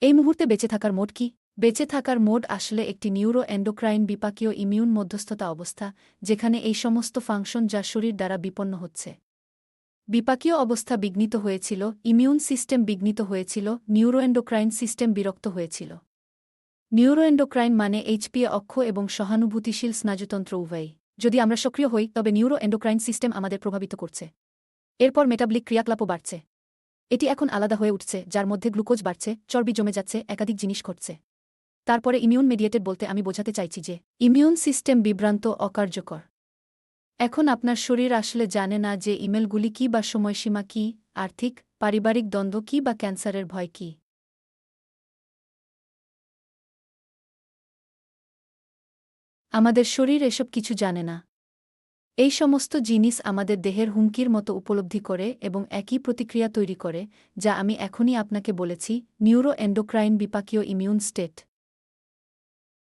এই মুহূর্তে বেঁচে থাকার মোড কি? বেঁচে থাকার মোড আসলে একটি নিউরো এন্ডোক্রাইন বিপাকীয় ইমিউন মধ্যস্থতা অবস্থা, যেখানে এই সমস্ত ফাংশন যা শরীর দ্বারা বিপন্ন হচ্ছে। বিপাকীয় অবস্থা বিঘ্নিত হয়েছিল, ইমিউন সিস্টেম বিঘ্নিত হয়েছিল, নিউরোএন্ডোক্রাইন সিস্টেম বিরক্ত হয়েছিল। নিউরোএন্ডোক্রাইন মানে এইচপিএ অক্ষ এবং সহানুভূতিশীল স্নায়ুতন্ত্র উভয়ই। যদি আমরা সক্রিয় হই তবে নিউরোএন্ডোক্রাইন সিস্টেম আমাদের প্রভাবিত করছে। এরপর মেটাবলিক ক্রিয়াকলাপও বাড়ছে। এটি এখন আলাদা হয়ে উঠছে, যার মধ্যে গ্লুকোজ বাড়ছে, চর্বি জমে যাচ্ছে, একাধিক জিনিস ঘটছে। তারপরে ইমিউন মেডিয়েটেড বলতে আমি বোঝাতে চাইছি যে ইমিউন সিস্টেম বিভ্রান্ত, অকার্যকর। এখন আপনার শরীর আসলে জানে না যে ইমেলগুলি কী বা সময়সীমা কী, আর্থিক, পারিবারিক দ্বন্দ্ব কী বা ক্যান্সারের ভয় কী। আমাদের শরীর এসব কিছু জানে না। এই সমস্ত জিনিস আমাদের দেহের হুমকির মতো উপলব্ধি করে এবং একই প্রতিক্রিয়া তৈরি করে, যা আমি এখনই আপনাকে বলেছি, নিউরো এন্ডোক্রাইন বিপাকীয় ইমিউন স্টেট।